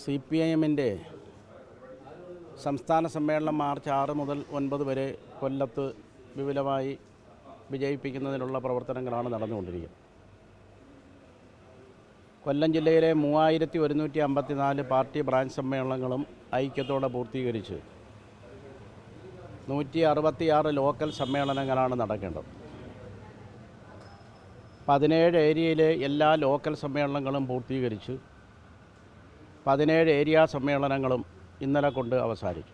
CPIM-ൻ്റെ സംസ്ഥാന സമ്മേളനം മാർച്ച് 6 മുതൽ 9 വരെ കൊല്ലത്ത് വിപുലമായി വിജയിപ്പിക്കുന്നതിനുള്ള പ്രവർത്തനങ്ങളാണ് നടന്നുകൊണ്ടിരിക്കുന്നത്. കൊല്ലം ജില്ലയിലെ 3154 പാർട്ടി ബ്രാഞ്ച് സമ്മേളനങ്ങളും ഐക്യത്തോടെ പൂർത്തീകരിച്ച് 166 ലോക്കൽ സമ്മേളനങ്ങളാണ് നടക്കേണ്ടത്. 17 ഏരിയയിലെ എല്ലാ ലോക്കൽ സമ്മേളനങ്ങളും പൂർത്തീകരിച്ച് 17 ഏരിയ സമ്മേളനങ്ങളും ഇന്നലെ കൊണ്ട് അവസാനിച്ചു.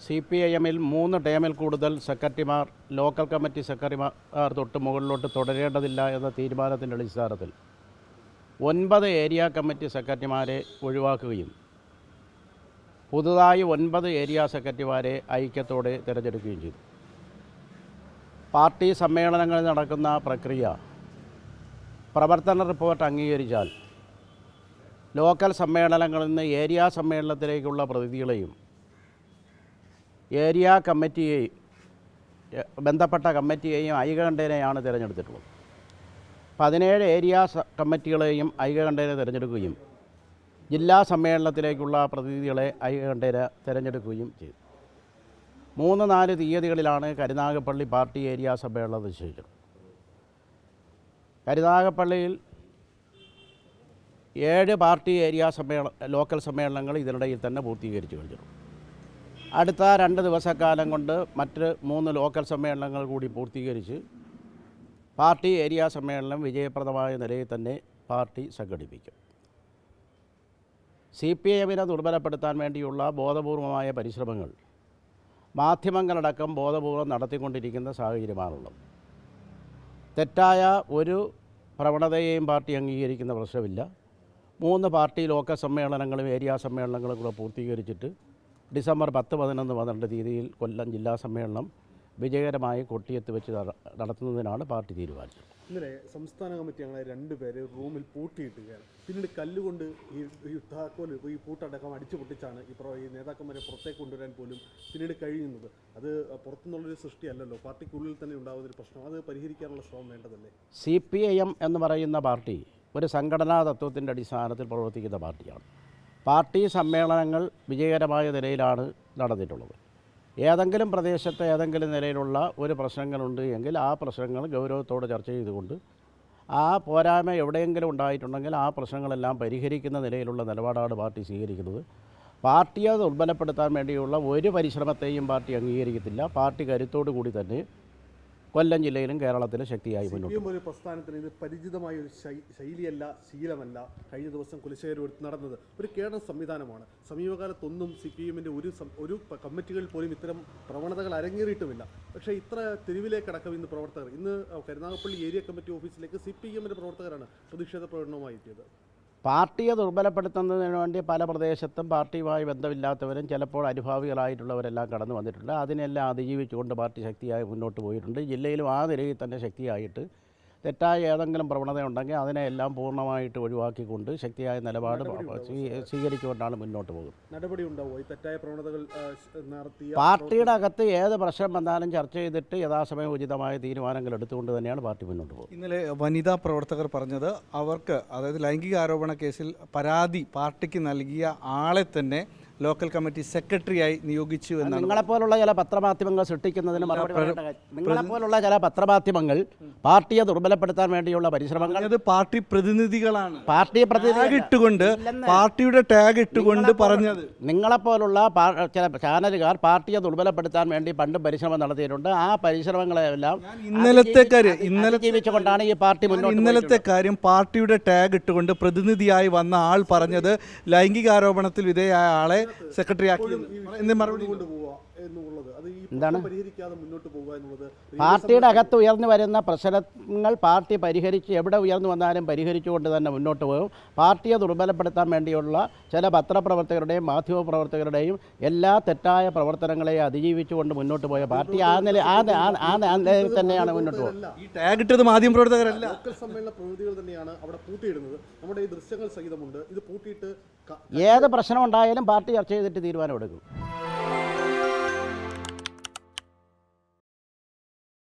CPIM-ൽ 3 ടേമിൽ കൂടുതൽ സെക്രട്ടറിമാർ ലോക്കൽ കമ്മിറ്റി സെക്രട്ടറിമാർ തൊട്ട് മുകളിലോട്ട് തുടരേണ്ടതില്ല എന്ന തീരുമാനത്തിൻ്റെ അടിസ്ഥാനത്തിൽ 9 ഏരിയ കമ്മിറ്റി സെക്രട്ടറിമാരെ ഒഴിവാക്കുകയും പുതുതായി 9 ഏരിയ സെക്രട്ടറിമാരെ ഐക്യത്തോടെ തിരഞ്ഞെടുക്കുകയും ചെയ്തു. പാർട്ടി സമ്മേളനങ്ങളിൽ നടക്കുന്ന പ്രക്രിയ പ്രവർത്തന റിപ്പോർട്ട് അംഗീകരിച്ചാൽ ലോക്കൽ സമ്മേളനങ്ങളിൽ നിന്ന് ഏരിയ സമ്മേളനത്തിലേക്കുള്ള പ്രതിനിധികളെയും ഏരിയ കമ്മിറ്റിയെയും ബന്ധപ്പെട്ട കമ്മിറ്റിയെയും ഐകകണ്ഠേനയാണ് തിരഞ്ഞെടുത്തിട്ടുള്ളത്. 17 ഏരിയ കമ്മിറ്റികളെയും ഐകകണ്ഠേന തിരഞ്ഞെടുക്കുകയും ജില്ലാ സമ്മേളനത്തിലേക്കുള്ള പ്രതിനിധികളെ ഐകകണ്ഠേന തിരഞ്ഞെടുക്കുകയും ചെയ്തു. 3-4 തീയതികളിലാണ് കരുനാഗപ്പള്ളി പാർട്ടി ഏരിയ സമ്മേളനം നിശ്ചയിച്ചത്. കരുനാഗപ്പള്ളിയിൽ 7 പാർട്ടി ഏരിയ ലോക്കൽ സമ്മേളനങ്ങൾ ഇതിനിടയിൽ തന്നെ പൂർത്തീകരിച്ചു കഴിഞ്ഞിട്ടുണ്ട്. അടുത്ത 2 ദിവസക്കാലം കൊണ്ട് മറ്റ് 3 ലോക്കൽ സമ്മേളനങ്ങൾ കൂടി പൂർത്തീകരിച്ച് പാർട്ടി ഏരിയ സമ്മേളനം വിജയപ്രദമായ നിലയിൽ തന്നെ പാർട്ടി സംഘടിപ്പിക്കും. CPIM-നെ ദുർബലപ്പെടുത്താൻ വേണ്ടിയുള്ള ബോധപൂർവമായ പരിശ്രമങ്ങൾ മാധ്യമങ്ങളടക്കം ബോധപൂർവം നടത്തിക്കൊണ്ടിരിക്കുന്ന സാഹചര്യമാണുള്ളത്. തെറ്റായ ഒരു പ്രവണതയെയും പാർട്ടി അംഗീകരിക്കുന്ന പ്രശ്നമില്ല. 3 പാർട്ടി ലോക്കൽ സമ്മേളനങ്ങളും ഏരിയ സമ്മേളനങ്ങളും കൂടെ പൂർത്തീകരിച്ചിട്ട് ഡിസംബർ 10, 11, 12 തീയതിയിൽ കൊല്ലം ജില്ലാ സമ്മേളനം വിജയകരമായി കൊട്ടിയത്ത് വെച്ച് നടത്തുന്നതിനാണ് പാർട്ടി തീരുമാനിച്ചത്. ഇന്നലെ സംസ്ഥാന കമ്മിറ്റി ഞങ്ങളെ 2 പേര് റൂമിൽ പൂട്ടിയിട്ടുകയാണ്. പിന്നീട് കല്ലുകൊണ്ട് ഈ താക്കോൽ ഈ പൂട്ടടക്കം അടിച്ചു പൊട്ടിച്ചാണ് ഈ നേതാക്കന്മാരെ പുറത്തേക്ക് കൊണ്ടുവരാൻ പോലും പിന്നീട് കഴിയുന്നത്. അത് പുറത്തുനിന്നുള്ളൊരു സൃഷ്ടിയല്ലല്ലോ, പാർട്ടിക്കുള്ളിൽ തന്നെ ഉണ്ടാകുന്നൊരു പ്രശ്നം. അത് പരിഹരിക്കാനുള്ള ശ്രമം വേണ്ടതല്ലേ? CPIM എന്ന് പറയുന്ന പാർട്ടി ഒരു സംഘടനാ തത്വത്തിൻ്റെ അടിസ്ഥാനത്തിൽ പ്രവർത്തിക്കുന്ന പാർട്ടിയാണ്. പാർട്ടി സമ്മേളനങ്ങൾ വിജയകരമായ നിലയിലാണ് നടന്നിട്ടുള്ളത്. ഏതെങ്കിലും പ്രദേശത്ത് ഏതെങ്കിലും നിലയിലുള്ള ഒരു പ്രശ്നങ്ങളുണ്ട് എങ്കിൽ ആ പ്രശ്നങ്ങൾ ഗൗരവത്തോടെ ചർച്ച ചെയ്തുകൊണ്ട് ആ പോരായ്മ എവിടെയെങ്കിലും ഉണ്ടായിട്ടുണ്ടെങ്കിൽ ആ പ്രശ്നങ്ങളെല്ലാം പരിഹരിക്കുന്ന നിലയിലുള്ള നിലപാടാണ് പാർട്ടി സ്വീകരിക്കുന്നത്. പാർട്ടിയെ ദുർബലപ്പെടുത്താൻ വേണ്ടിയുള്ള ഒരു പരിശ്രമത്തെയും പാർട്ടി അംഗീകരിക്കത്തില്ല. പാർട്ടി കരുത്തോടു കൂടി തന്നെ കൊല്ലം ജില്ലയിലും കേരളത്തിലും ശക്തിയായി മുന്നോട്ട്. ഒരു പ്രസ്ഥാനത്തിന് ഇത് പരിചിതമായ ഒരു ശൈലിയല്ല, ശീലമല്ല. കഴിഞ്ഞ ദിവസം കുലശേഖരം നടന്നത് ഒരു കേഡർ സംവിധാനമാണ്. സമീപകാലത്തൊന്നും CPIM-ൻ്റെ ഒരു കമ്മിറ്റികളിൽ പോലും ഇത്തരം പ്രവണതകൾ അരങ്ങേറിയിട്ടുമില്ല. പക്ഷേ ഇത്ര തെരുവിലേക്കടക്കം ഇന്ന് പ്രവർത്തകർ ഇന്ന് കരുനാഗപ്പള്ളി ഏരിയ കമ്മിറ്റി ഓഫീസിലേക്ക് CPIM-ൻ്റെ പ്രവർത്തകരാണ് പ്രതിഷേധ പ്രകടനവുമായി എത്തിയത്. പാർട്ടിയെ ദുർബലപ്പെടുത്തുന്നതിന് വേണ്ടി പല പ്രദേശത്തും പാർട്ടിയുമായി ബന്ധമില്ലാത്തവരും ചിലപ്പോൾ അനുഭാവികളായിട്ടുള്ളവരെല്ലാം കടന്നു വന്നിട്ടുണ്ട്. അതിനെല്ലാം അതിജീവിച്ചുകൊണ്ട് പാർട്ടി ശക്തിയായി മുന്നോട്ട് പോയിട്ടുണ്ട്. ജില്ലയിലും ആ നിലയിൽ തന്നെ ശക്തിയായിട്ട് തെറ്റായ ഏതെങ്കിലും പ്രവണത ഉണ്ടെങ്കിൽ അതിനെല്ലാം പൂർണ്ണമായിട്ട് ഒഴിവാക്കിക്കൊണ്ട് ശക്തിയായ നിലപാട് സ്വീകരിച്ചുകൊണ്ടാണ് മുന്നോട്ട് പോകുന്നത്. നടപടി ഉണ്ടാവുമോ ഈ തെറ്റായ പ്രവണതകൾ നടത്തിയ? പാർട്ടിയുടെ അകത്ത് ഏത് പ്രശ്നം വന്നാലും ചർച്ച ചെയ്തിട്ട് യഥാസമയം ഉചിതമായ തീരുമാനങ്ങൾ എടുത്തുകൊണ്ട് തന്നെയാണ് പാർട്ടി മുന്നോട്ട് പോകുന്നത്. ഇന്നലെ വനിതാ പ്രവർത്തകർ പറഞ്ഞത് അവർക്ക്, അതായത് ലൈംഗിക ആരോപണ കേസിൽ പരാതി പാർട്ടിക്ക് നൽകിയ ആളെ തന്നെ ലോക്കൽ കമ്മിറ്റി സെക്രട്ടറിയായി നിയോഗിച്ചു എന്നാണ്. നിങ്ങളെപ്പോലുള്ള ചില പത്രമാധ്യമങ്ങൾ സൃഷ്ടിക്കുന്നതിന് നിങ്ങളെപ്പോലുള്ള ചില പത്രമാധ്യമങ്ങൾ പാർട്ടിയെ ദുർബലപ്പെടുത്താൻ വേണ്ടിയുള്ള പരിശ്രമങ്ങൾ, അത് പാർട്ടി പ്രതിനിധികളാണ്. പാർട്ടിയുടെ ടാഗ് ഇട്ടുകൊണ്ട് പറഞ്ഞത്. നിങ്ങളെപ്പോലുള്ള ചില ചാനലുകാർ പാർട്ടിയെ ദുർബലപ്പെടുത്താൻ വേണ്ടി പണ്ടും പരിശ്രമം നടത്തിയിട്ടുണ്ട്. ആ പരിശ്രമങ്ങളെല്ലാം ജീവിച്ചുകൊണ്ടാണ് ഈ പാർട്ടി മുന്നോട്ട്. ഇന്നലത്തെ കാര്യം പാർട്ടിയുടെ ടാഗ് ഇട്ടുകൊണ്ട് പ്രതിനിധിയായി വന്ന ആൾ പറഞ്ഞത് ലൈംഗികാരോപണത്തിൽ വിധേയമായ ആളെ സെക്രട്ടറി ആക്കി മറുപടി കൊണ്ടുപോവുക എന്നുള്ളത്. എന്താണ് മുന്നോട്ട് പോകുക എന്നുള്ളത് പാർട്ടിയുടെ അകത്ത് ഉയർന്നു വരുന്ന പ്രശ്നങ്ങൾ പാർട്ടി പരിഹരിച്ച് എവിടെ ഉയർന്നു വന്നാലും പരിഹരിച്ചുകൊണ്ട് തന്നെ മുന്നോട്ട് പോകും. പാർട്ടിയെ ദുർബലപ്പെടുത്താൻ വേണ്ടിയുള്ള ചില പത്രപ്രവർത്തകരുടെയും മാധ്യമപ്രവർത്തകരുടെയും എല്ലാ തെറ്റായ പ്രവർത്തനങ്ങളെയും അതിജീവിച്ചുകൊണ്ട് മുന്നോട്ട് പോയ പാർട്ടി ആ നിലയിൽ തന്നെയാണ് മുന്നോട്ട് പോകുന്നത്. ഈ ടാഗ് ഇട്ടത് മാധ്യമപ്രവർത്തകരല്ല, ലോക്കൽ സമ്മേളന പ്രതിനിധികൾ തന്നെയാണ് അവിടെ പൂട്ടിയിടുന്നത്. നമ്മുടെ ഈ ദൃശ്യങ്ങൾ സഹിതമുണ്ട്. ഇത് പൂട്ടിയിട്ട് ഏത് പ്രശ്നം ഉണ്ടായാലും പാർട്ടി ചർച്ച ചെയ്തിട്ട് തീരുമാനമെടുക്കും.